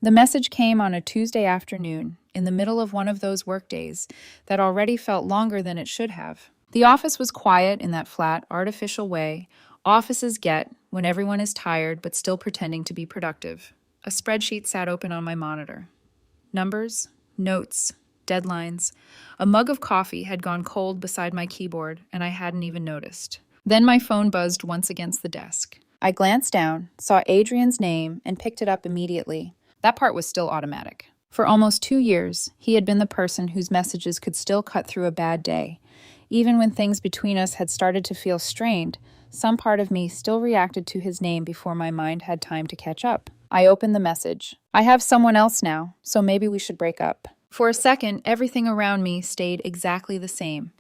The message came on a Tuesday afternoon, in the middle of one of those workdays that already felt longer than it should have. The office was quiet in that flat, artificial way offices get when everyone is tired but still pretending to be productive. A spreadsheet sat open on my monitor. Numbers, notes, deadlines. A mug of coffee had gone cold beside my keyboard, and I hadn't even noticed. Then my phone buzzed once against the desk. I glanced down, saw Adrian's name, and picked it up immediately. That part was still automatic. For almost 2 years, he had been the person whose messages could still cut through a bad day. Even when things between us had started to feel strained, some part of me still reacted to his name before my mind had time to catch up. I opened the message. I have someone else now, so maybe we should break up. For a second, everything around me stayed exactly the same.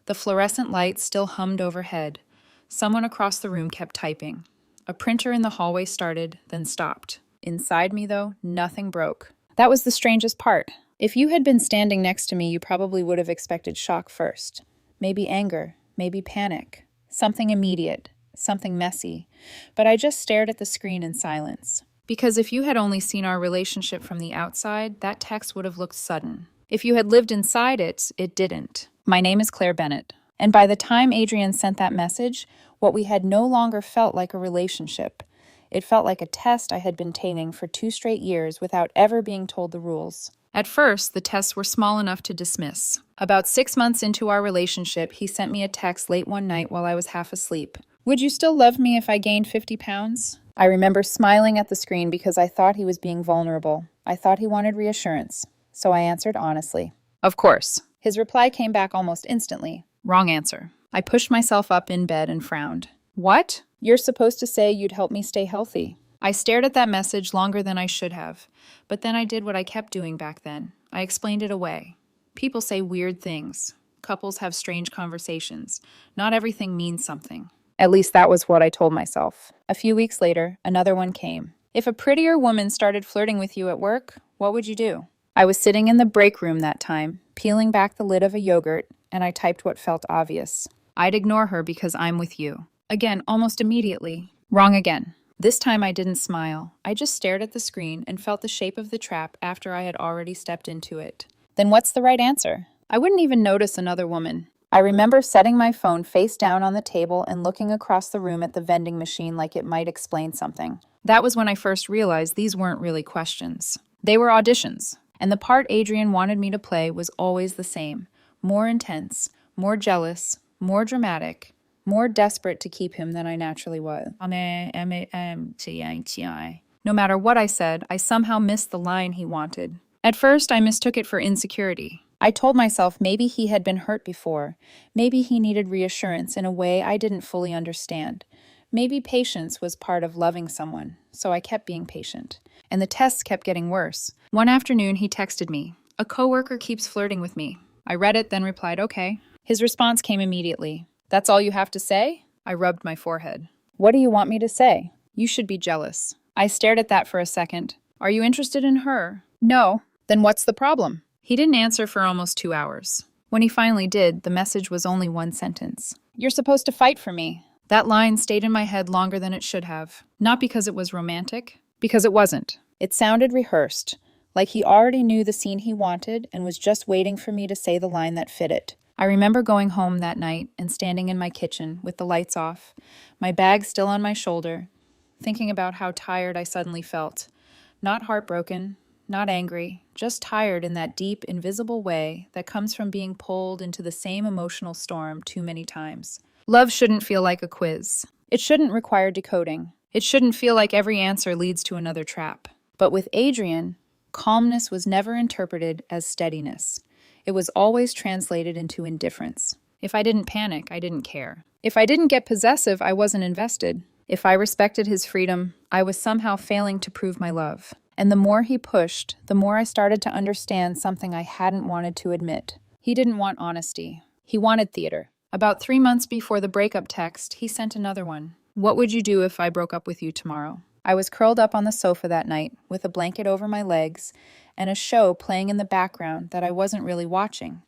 The fluorescent lights still hummed overhead. Someone across the room kept typing. A printer in the hallway started, then stopped. Inside me, though, nothing broke. That was the strangest part. If you had been standing next to me, you probably would have expected shock first. Maybe anger, maybe panic. Something immediate, something messy. But I just stared at the screen in silence. Because if you had only seen our relationship from the outside, that text would have looked sudden. If you had lived inside it, it didn't. My name is Claire Bennett. And by the time Adrian sent that message, what we had no longer felt like a relationship. It felt like a test I had been taking for 2 straight years without ever being told the rules. At first, the tests were small enough to dismiss. About 6 months into our relationship, he sent me a text late one night while I was half asleep. Would you still love me if I gained 50 pounds? I remember smiling at the screen because I thought he was being vulnerable. I thought he wanted reassurance. So I answered honestly. Of course. His reply came back almost instantly. Wrong answer. I pushed myself up in bed and frowned. What? You're supposed to say you'd help me stay healthy. I stared at that message longer than I should have, but then I did what I kept doing back then. I explained it away. People say weird things. Couples have strange conversations. Not everything means something. At least that was what I told myself. A few weeks later, another one came. If a prettier woman started flirting with you at work, what would you do? I was sitting in the break room that time, peeling back the lid of a yogurt, and I typed what felt obvious. I'd ignore her because I'm with you. Again, almost immediately. Wrong again. This time I didn't smile. I just stared at the screen and felt the shape of the trap after I had already stepped into it. Then what's the right answer? I wouldn't even notice another woman. I remember setting my phone face down on the table and looking across the room at the vending machine like it might explain something. That was when I first realized these weren't really questions. They were auditions. And the part Adrian wanted me to play was always the same. More intense, more jealous, more dramatic, more desperate to keep him than I naturally was. No matter what I said, I somehow missed the line he wanted. At first, I mistook it for insecurity. I told myself maybe he had been hurt before. Maybe he needed reassurance in a way I didn't fully understand. Maybe patience was part of loving someone, so I kept being patient. And the tests kept getting worse. One afternoon, he texted me. A coworker keeps flirting with me. I read it, then replied, okay. His response came immediately. That's all you have to say? I rubbed my forehead. What do you want me to say? You should be jealous. I stared at that for a second. Are you interested in her? No. Then what's the problem? He didn't answer for almost 2 hours. When he finally did, the message was only one sentence. You're supposed to fight for me. That line stayed in my head longer than it should have. Not because it was romantic, because it wasn't. It sounded rehearsed, like he already knew the scene he wanted and was just waiting for me to say the line that fit it. I remember going home that night and standing in my kitchen with the lights off, my bag still on my shoulder, thinking about how tired I suddenly felt. Not heartbroken, not angry, just tired in that deep, invisible way that comes from being pulled into the same emotional storm too many times. Love shouldn't feel like a quiz. It shouldn't require decoding. It shouldn't feel like every answer leads to another trap. But with Adrian, calmness was never interpreted as steadiness. It was always translated into indifference. If I didn't panic, I didn't care. If I didn't get possessive, I wasn't invested. If I respected his freedom, I was somehow failing to prove my love. And the more he pushed, the more I started to understand something I hadn't wanted to admit. He didn't want honesty. He wanted theater. About 3 months before the breakup text, he sent another one. What would you do if I broke up with you tomorrow? I was curled up on the sofa that night, with a blanket over my legs, and a show playing in the background that I wasn't really watching.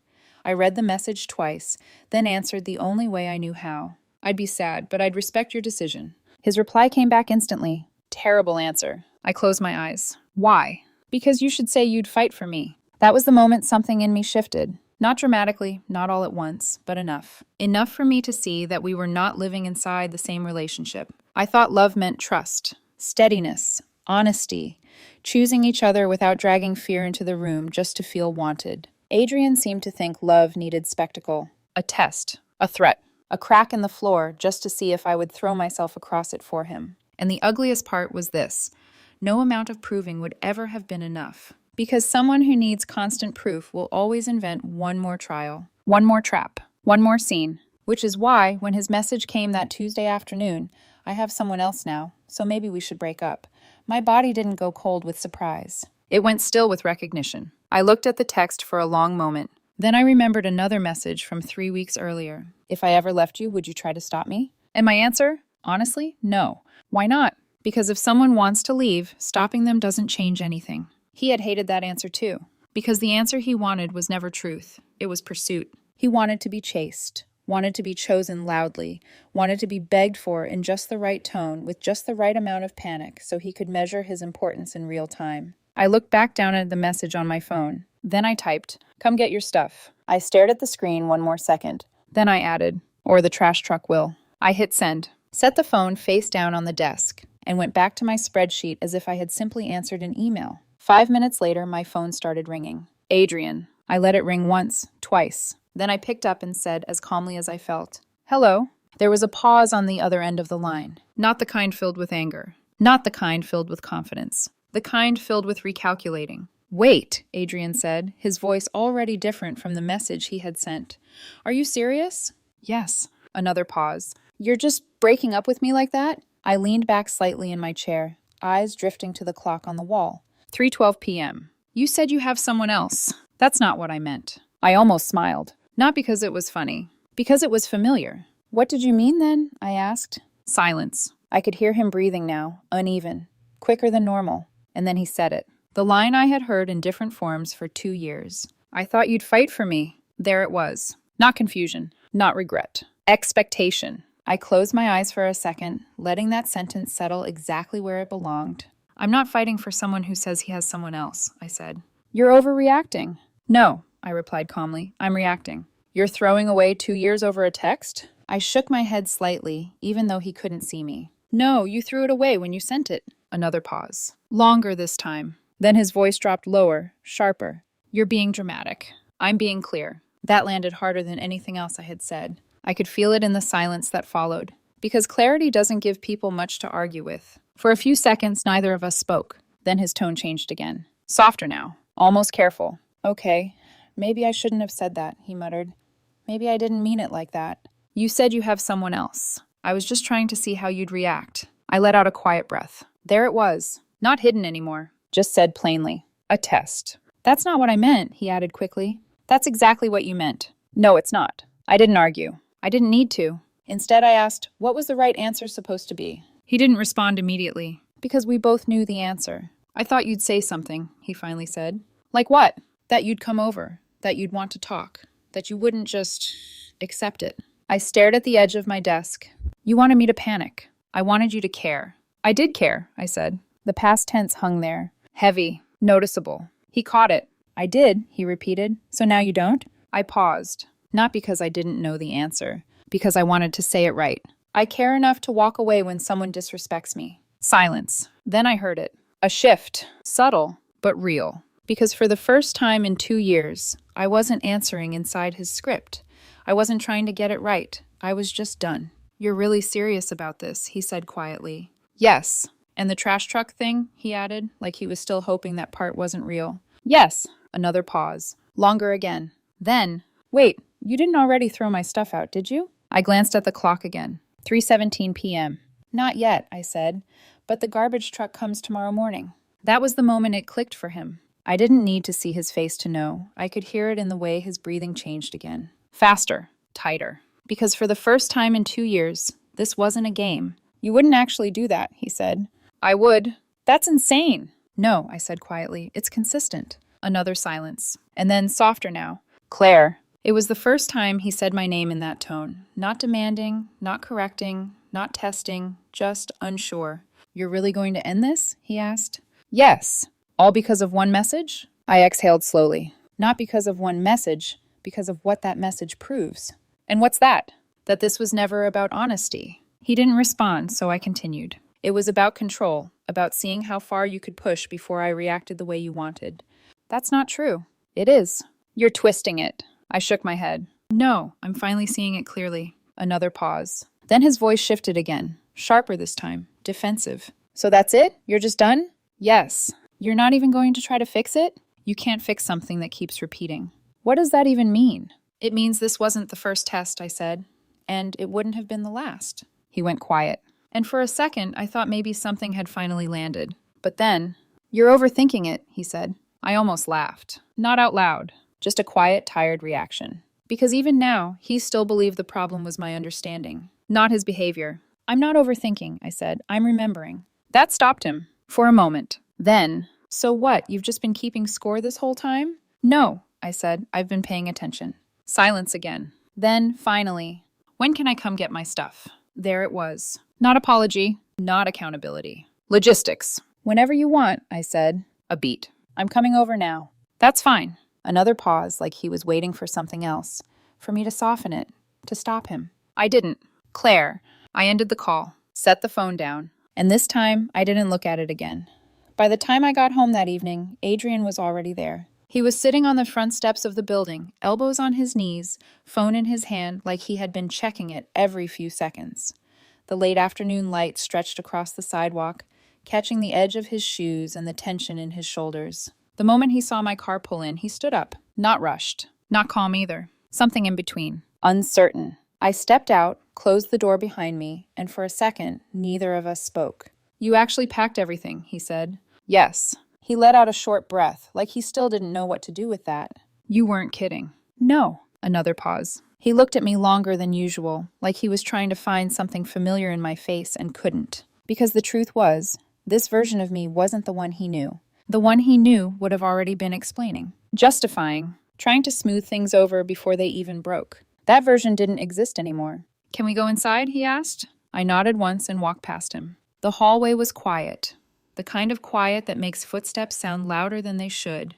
I read the message twice, then answered the only way I knew how. I'd be sad, but I'd respect your decision. His reply came back instantly. Terrible answer. I closed my eyes. Why? Because you should say you'd fight for me. That was the moment something in me shifted. Not dramatically, not all at once, but enough. Enough for me to see that we were not living inside the same relationship. I thought love meant trust, steadiness, honesty, choosing each other without dragging fear into the room just to feel wanted. Adrian seemed to think love needed spectacle, a test, a threat, a crack in the floor just to see if I would throw myself across it for him. And the ugliest part was this: no amount of proving would ever have been enough. Because someone who needs constant proof will always invent one more trial, one more trap, one more scene. Which is why, when his message came that Tuesday afternoon, "I have someone else now, so maybe we should break up," my body didn't go cold with surprise. It went still with recognition. I looked at the text for a long moment. Then I remembered another message from 3 weeks earlier. "If I ever left you, would you try to stop me?" And my answer? Honestly, no. Why not? Because if someone wants to leave, stopping them doesn't change anything. He had hated that answer too, because the answer he wanted was never truth. It was pursuit. He wanted to be chased, wanted to be chosen loudly, wanted to be begged for in just the right tone, with just the right amount of panic, so he could measure his importance in real time. I looked back down at the message on my phone. Then I typed, "Come get your stuff." I stared at the screen one more second. Then I added, "Or the trash truck will." I hit send, set the phone face down on the desk, and went back to my spreadsheet as if I had simply answered an email. 5 minutes later, my phone started ringing. Adrian. I let it ring once, twice. Then I picked up and said, as calmly as I felt, "Hello." There was a pause on the other end of the line. Not the kind filled with anger. Not the kind filled with confidence. The kind filled with recalculating. "Wait," Adrian said, his voice already different from the message he had sent. "Are you serious?" "Yes." Another pause. "You're just breaking up with me like that?" I leaned back slightly in my chair, eyes drifting to the clock on the wall. 3:12 p.m. "You said you have someone else." "That's not what I meant." I almost smiled. Not because it was funny. Because it was familiar. "What did you mean then?" I asked. Silence. I could hear him breathing now, uneven, quicker than normal. And then he said it. The line I had heard in different forms for 2 years. "I thought you'd fight for me." There it was. Not confusion. Not regret. Expectation. I closed my eyes for a second, letting that sentence settle exactly where it belonged. "I'm not fighting for someone who says he has someone else," I said. "You're overreacting." "No," I replied calmly. "I'm reacting." "You're throwing away 2 years over a text?" I shook my head slightly, even though he couldn't see me. "No, you threw it away when you sent it." Another pause. Longer this time. Then his voice dropped lower, sharper. "You're being dramatic." "I'm being clear." That landed harder than anything else I had said. I could feel it in the silence that followed. Because clarity doesn't give people much to argue with. For a few seconds, neither of us spoke. Then his tone changed again. Softer now. Almost careful. "Okay, maybe I shouldn't have said that," he muttered. "Maybe I didn't mean it like that. You said you have someone else. I was just trying to see how you'd react." I let out a quiet breath. There it was. Not hidden anymore. Just said plainly. "A test." "That's not what I meant," he added quickly. "That's exactly what you meant." "No, it's not." I didn't argue. I didn't need to. Instead, I asked, what was the right answer supposed to be? He didn't respond immediately, because we both knew the answer. "I thought you'd say something," he finally said. "Like what?" "That you'd come over, that you'd want to talk, that you wouldn't just accept it." I stared at the edge of my desk. "You wanted me to panic. I wanted you to care." "I did care," I said. The past tense hung there, heavy, noticeable. He caught it. "I did," he repeated. "So now you don't?" I paused, not because I didn't know the answer, because I wanted to say it right. "I care enough to walk away when someone disrespects me." Silence. Then I heard it. A shift. Subtle, but real. Because for the first time in 2 years, I wasn't answering inside his script. I wasn't trying to get it right. I was just done. "You're really serious about this," he said quietly. "Yes." "And the trash truck thing?" he added, like he was still hoping that part wasn't real. "Yes." Another pause. Longer again. Then, "Wait, you didn't already throw my stuff out, did you?" I glanced at the clock again. 3:17 p.m. "Not yet," I said, "but the garbage truck comes tomorrow morning." That was the moment it clicked for him. I didn't need to see his face to know. I could hear it in the way his breathing changed again. Faster, tighter. Because for the first time in 2 years, this wasn't a game. "You wouldn't actually do that," he said. "I would." "That's insane." "No," I said quietly. "It's consistent." Another silence. And then, softer now. "Claire." It was the first time he said my name in that tone. Not demanding, not correcting, not testing, just unsure. "You're really going to end this?" he asked. "Yes." All because of one message? I exhaled slowly. Not because of one message, because of what that message proves. And what's that? That this was never about honesty. He didn't respond, so I continued. It was about control, about seeing how far you could push before I reacted the way you wanted. That's not true. It is. You're twisting it. I shook my head. No, I'm finally seeing it clearly. Another pause. Then his voice shifted again, sharper this time, defensive. So that's it? You're just done? Yes. You're not even going to try to fix it? You can't fix something that keeps repeating. What does that even mean? It means this wasn't the first test, I said, and it wouldn't have been the last. He went quiet. And for a second, I thought maybe something had finally landed. But then, you're overthinking it, he said. I almost laughed. Not out loud, just a quiet, tired reaction. Because even now, he still believed the problem was my understanding, not his behavior. I'm not overthinking, I said. I'm remembering. That stopped him. For a moment. Then, so what? You've just been keeping score this whole time? No, I said. I've been paying attention. Silence again. Then, finally, when can I come get my stuff? There it was. Not apology, not accountability. Logistics. Whenever you want, I said. A beat. I'm coming over now. That's fine. Another pause, like he was waiting for something else. For me to soften it, to stop him. I didn't. Claire. I ended the call, set the phone down, and this time I didn't look at it again. By the time I got home that evening, Adrian was already there. He was sitting on the front steps of the building, elbows on his knees, phone in his hand like he had been checking it every few seconds. The late afternoon light stretched across the sidewalk, catching the edge of his shoes and the tension in his shoulders. The moment he saw my car pull in, he stood up. Not rushed. Not calm either. Something in between. Uncertain. I stepped out, closed the door behind me, and for a second, neither of us spoke. You actually packed everything, he said. Yes. He let out a short breath, like he still didn't know what to do with that. You weren't kidding. No. Another pause. He looked at me longer than usual, like he was trying to find something familiar in my face and couldn't. Because the truth was, this version of me wasn't the one he knew. The one he knew would have already been explaining, justifying, trying to smooth things over before they even broke. That version didn't exist anymore. Can we go inside? He asked. I nodded once and walked past him. The hallway was quiet, the kind of quiet that makes footsteps sound louder than they should.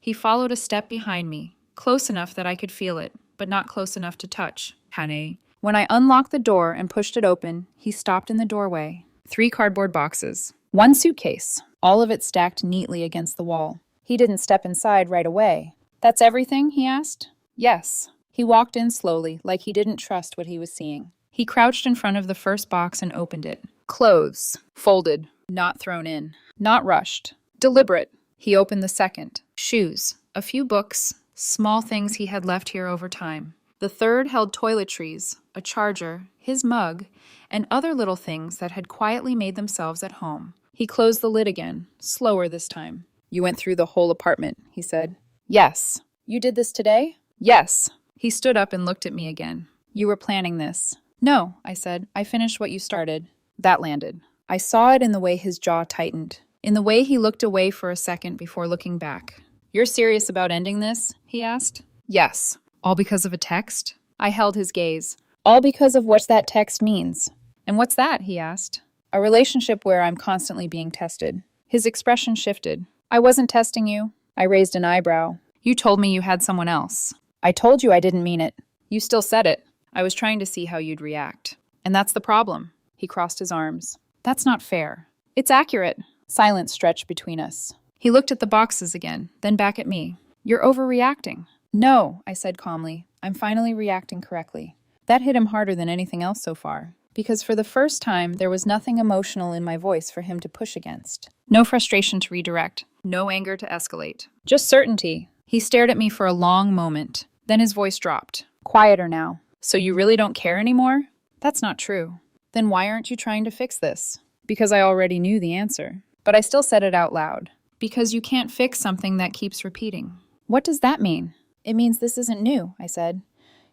He followed a step behind me, close enough that I could feel it, but not close enough to touch. Honey. When I unlocked the door and pushed it open, he stopped in the doorway. 3 cardboard boxes. 1 suitcase, all of it stacked neatly against the wall. He didn't step inside right away. That's everything? He asked. Yes. He walked in slowly, like he didn't trust what he was seeing. He crouched in front of the first box and opened it. Clothes. Folded. Not thrown in. Not rushed. Deliberate. He opened the second. Shoes. A few books. Small things he had left here over time. The third held toiletries, a charger, his mug, and other little things that had quietly made themselves at home. He closed the lid again, slower this time. You went through the whole apartment, he said. Yes. You did this today? Yes. He stood up and looked at me again. You were planning this. No, I said. I finished what you started. That landed. I saw it in the way his jaw tightened, in the way he looked away for a second before looking back. You're serious about ending this? He asked. Yes. All because of a text? I held his gaze. All because of what that text means. And what's that? He asked. A relationship where I'm constantly being tested. His expression shifted. I wasn't testing you. I raised an eyebrow. You told me you had someone else. I told you I didn't mean it. You still said it. I was trying to see how you'd react. And that's the problem. He crossed his arms. That's not fair. It's accurate. Silence stretched between us. He looked at the boxes again, then back at me. You're overreacting. No, I said calmly. I'm finally reacting correctly. That hit him harder than anything else so far, because for the first time, there was nothing emotional in my voice for him to push against. No frustration to redirect. No anger to escalate. Just certainty. He stared at me for a long moment. Then his voice dropped. Quieter now. So you really don't care anymore? That's not true. Then why aren't you trying to fix this? Because I already knew the answer. But I still said it out loud. Because you can't fix something that keeps repeating. What does that mean? It means this isn't new, I said.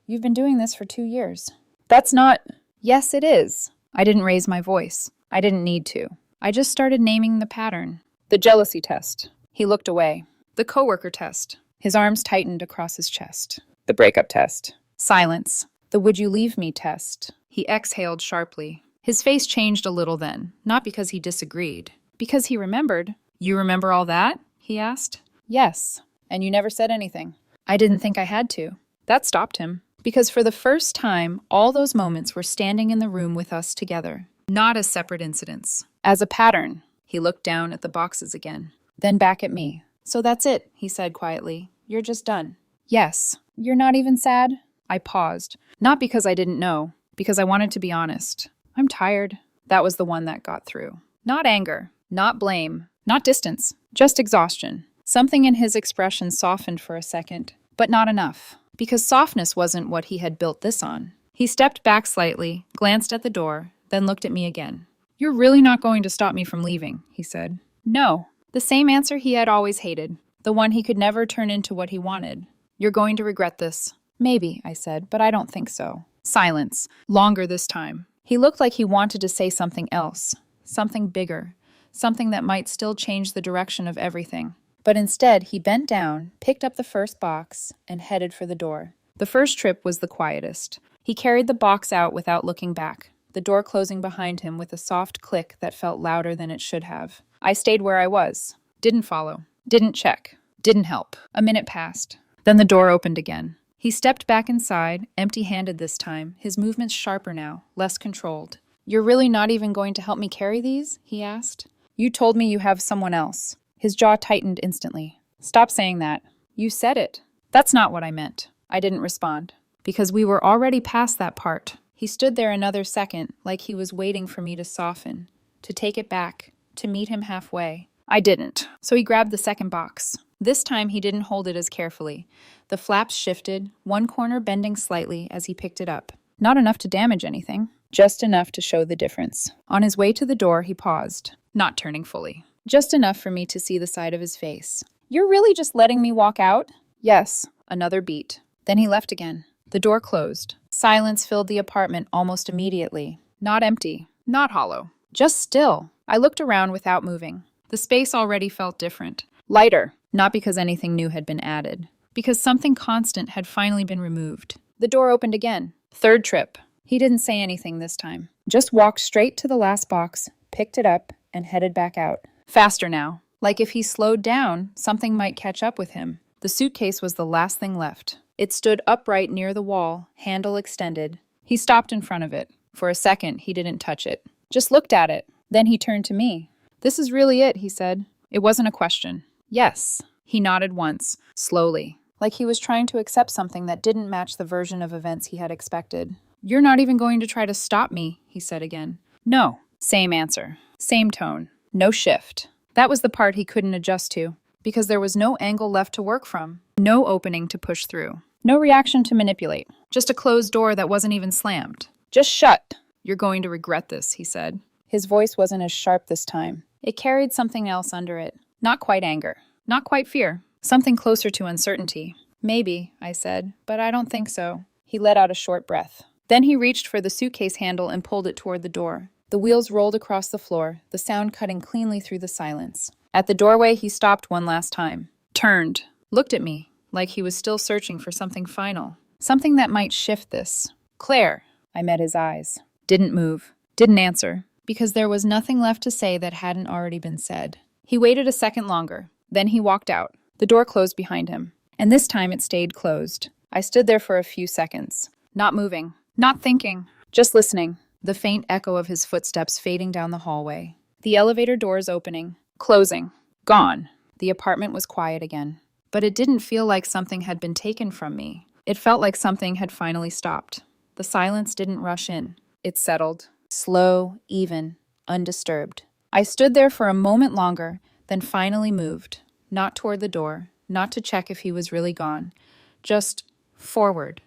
You've been doing this for 2 years. That's not... Yes, it is. I didn't raise my voice. I didn't need to. I just started naming the pattern. The jealousy test. He looked away. The coworker test. His arms tightened across his chest. The breakup test. Silence. The would you leave me test. He exhaled sharply. His face changed a little then, not because he disagreed. Because he remembered. You remember all that? He asked. Yes, and you never said anything. I didn't think I had to. That stopped him, because for the first time, all those moments were standing in the room with us together, not as separate incidents, as a pattern. He looked down at the boxes again, then back at me. So that's it, he said quietly. You're just done. Yes. You're not even sad? I paused, not because I didn't know, because I wanted to be honest. I'm tired. That was the one that got through. Not anger, not blame, not distance, just exhaustion. Something in his expression softened for a second, but not enough, because softness wasn't what he had built this on. He stepped back slightly, glanced at the door, then looked at me again. You're really not going to stop me from leaving, he said. No. The same answer he had always hated, the one he could never turn into what he wanted. You're going to regret this. Maybe, I said, but I don't think so. Silence. Longer this time. He looked like he wanted to say something else, something bigger, something that might still change the direction of everything. But instead, he bent down, picked up the first box, and headed for the door. The first trip was the quietest. He carried the box out without looking back, the door closing behind him with a soft click that felt louder than it should have. I stayed where I was. Didn't follow. Didn't check. Didn't help. A minute passed. Then the door opened again. He stepped back inside, empty-handed this time, his movements sharper now, less controlled. You're really not even going to help me carry these? He asked. You told me you have someone else. His jaw tightened instantly. Stop saying that. You said it. That's not what I meant. I didn't respond, because we were already past that part. He stood there another second, like he was waiting for me to soften, to take it back, to meet him halfway. I didn't, so he grabbed the second box. This time he didn't hold it as carefully. The flaps shifted, one corner bending slightly as he picked it up. Not enough to damage anything, just enough to show the difference. On his way to the door, he paused, not turning fully. Just enough for me to see the side of his face. You're really just letting me walk out? Yes. Another beat. Then he left again. The door closed. Silence filled the apartment almost immediately. Not empty, not hollow, just still. I looked around without moving. The space already felt different. Lighter, not because anything new had been added, because something constant had finally been removed. The door opened again. Third trip. He didn't say anything this time. Just walked straight to the last box, picked it up, and headed back out. Faster now. Like if he slowed down, something might catch up with him. The suitcase was the last thing left. It stood upright near the wall, handle extended. He stopped in front of it. For a second, he didn't touch it. Just looked at it. Then he turned to me. This is really it, he said. It wasn't a question. Yes. He nodded once, slowly, like he was trying to accept something that didn't match the version of events he had expected. You're not even going to try to stop me, he said again. No. Same answer. Same tone. No shift. That was the part he couldn't adjust to, because there was no angle left to work from, no opening to push through, no reaction to manipulate, just a closed door that wasn't even slammed. Just shut. You're going to regret this, he said. His voice wasn't as sharp this time. It carried something else under it. Not quite anger. Not quite fear. Something closer to uncertainty. Maybe, I said, but I don't think so. He let out a short breath. Then he reached for the suitcase handle and pulled it toward the door. The wheels rolled across the floor, the sound cutting cleanly through the silence. At the doorway, he stopped one last time. Turned. Looked at me, like he was still searching for something final. Something that might shift this. Claire. I met his eyes. Didn't move. Didn't answer. Because there was nothing left to say that hadn't already been said. He waited a second longer. Then he walked out. The door closed behind him. And this time it stayed closed. I stood there for a few seconds. Not moving. Not thinking. Just listening. The faint echo of his footsteps fading down the hallway. The elevator doors opening. Closing. Gone. The apartment was quiet again. But it didn't feel like something had been taken from me. It felt like something had finally stopped. The silence didn't rush in. It settled. Slow, even, undisturbed. I stood there for a moment longer, then finally moved. Not toward the door, not to check if he was really gone. Just forward.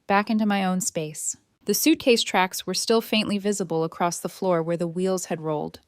Back into my own space. The suitcase tracks were still faintly visible across the floor where the wheels had rolled.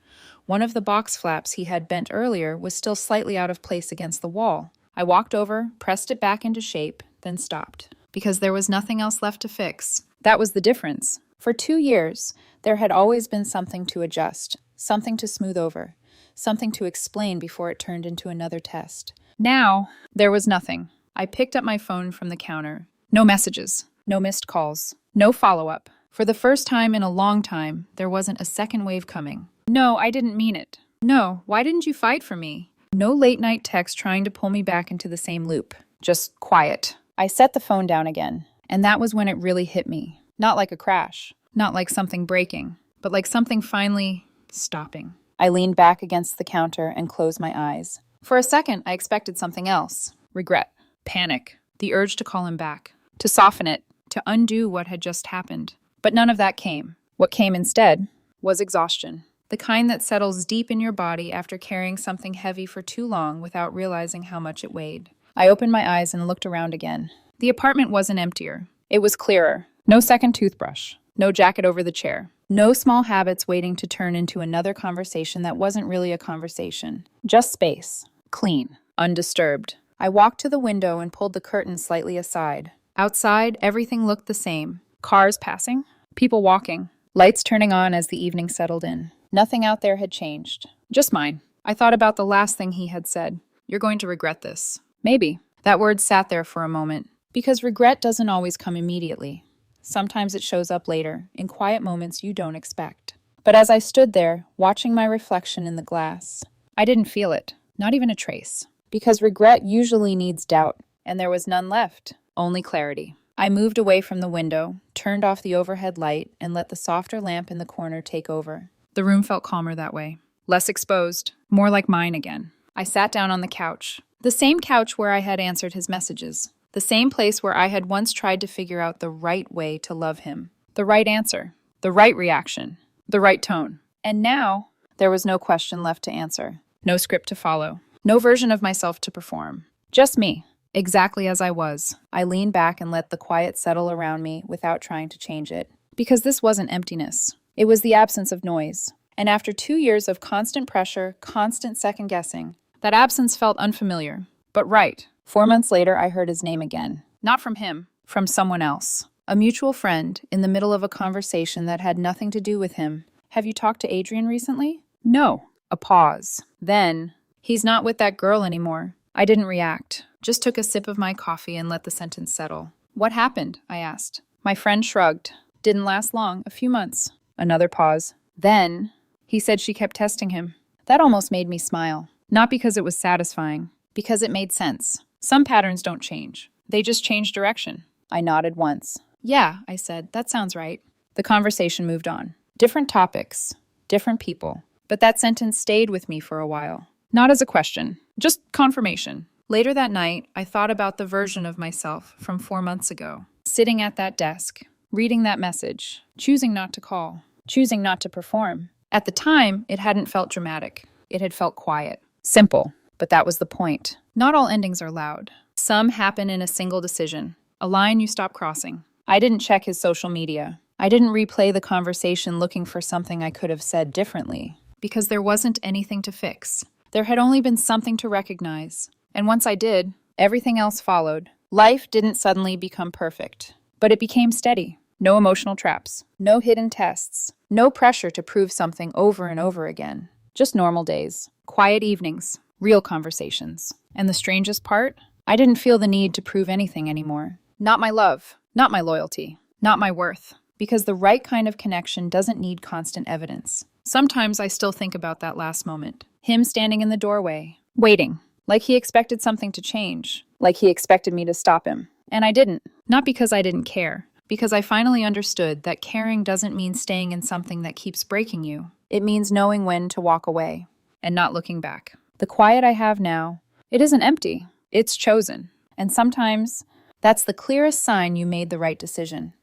One of the box flaps he had bent earlier was still slightly out of place against the wall. I walked over, pressed it back into shape, then stopped. Because there was nothing else left to fix. That was the difference. For 2 years, there had always been something to adjust, something to smooth over, something to explain before it turned into another test. Now, there was nothing. I picked up my phone from the counter. No messages, no missed calls, no follow-up. For the first time in a long time, there wasn't a second wave coming. No, I didn't mean it. No, why didn't you fight for me? No late night text trying to pull me back into the same loop. Just quiet. I set the phone down again, and that was when it really hit me. Not like a crash, not like something breaking, but like something finally stopping. I leaned back against the counter and closed my eyes. For a second, I expected something else. Regret, panic, the urge to call him back, to soften it, to undo what had just happened. But none of that came. What came instead was exhaustion. The kind that settles deep in your body after carrying something heavy for too long without realizing how much it weighed. I opened my eyes and looked around again. The apartment wasn't emptier. It was clearer. No second toothbrush. No jacket over the chair. No small habits waiting to turn into another conversation that wasn't really a conversation. Just space. Clean. Undisturbed. I walked to the window and pulled the curtain slightly aside. Outside, everything looked the same. Cars passing. People walking. Lights turning on as the evening settled in. Nothing out there had changed. Just mine. I thought about the last thing he had said. You're going to regret this. Maybe. That word sat there for a moment. Because regret doesn't always come immediately. Sometimes it shows up later, in quiet moments you don't expect. But as I stood there, watching my reflection in the glass, I didn't feel it. Not even a trace. Because regret usually needs doubt, and there was none left. Only clarity. I moved away from the window, turned off the overhead light, and let the softer lamp in the corner take over. The room felt calmer that way. Less exposed. More like mine again. I sat down on the couch. The same couch where I had answered his messages. The same place where I had once tried to figure out the right way to love him. The right answer. The right reaction. The right tone. And now, there was no question left to answer. No script to follow. No version of myself to perform. Just me. Exactly as I was. I leaned back and let the quiet settle around me without trying to change it. Because this wasn't emptiness. It was the absence of noise. And after 2 years of constant pressure, constant second-guessing, that absence felt unfamiliar. But right. 4 months later, I heard his name again. Not from him. From someone else. A mutual friend, in the middle of a conversation that had nothing to do with him. Have you talked to Adrian recently? No. A pause. Then, he's not with that girl anymore. I didn't react. Just took a sip of my coffee and let the sentence settle. What happened? I asked. My friend shrugged. Didn't last long. A few months. Another pause. Then, he said she kept testing him. That almost made me smile. Not because it was satisfying. Because it made sense. Some patterns don't change. They just change direction. I nodded once. Yeah, I said, that sounds right. The conversation moved on. Different topics. Different people. But that sentence stayed with me for a while. Not as a question. Just confirmation. Later that night, I thought about the version of myself from 4 months ago. Sitting at that desk. Reading that message. Choosing not to call. Choosing not to perform. At the time, it hadn't felt dramatic. It had felt quiet. Simple. But that was the point. Not all endings are loud. Some happen in a single decision. A line you stop crossing. I didn't check his social media. I didn't replay the conversation looking for something I could have said differently. Because there wasn't anything to fix. There had only been something to recognize. And once I did, everything else followed. Life didn't suddenly become perfect. But it became steady. No emotional traps. No hidden tests. No pressure to prove something over and over again. Just normal days. Quiet evenings. Real conversations. And the strangest part? I didn't feel the need to prove anything anymore. Not my love. Not my loyalty. Not my worth. Because the right kind of connection doesn't need constant evidence. Sometimes I still think about that last moment. Him standing in the doorway. Waiting. Like he expected something to change. Like he expected me to stop him. And I didn't. Not because I didn't care. Because I finally understood that caring doesn't mean staying in something that keeps breaking you. It means knowing when to walk away. And not looking back. The quiet I have now, it isn't empty. It's chosen. And sometimes, that's the clearest sign you made the right decision.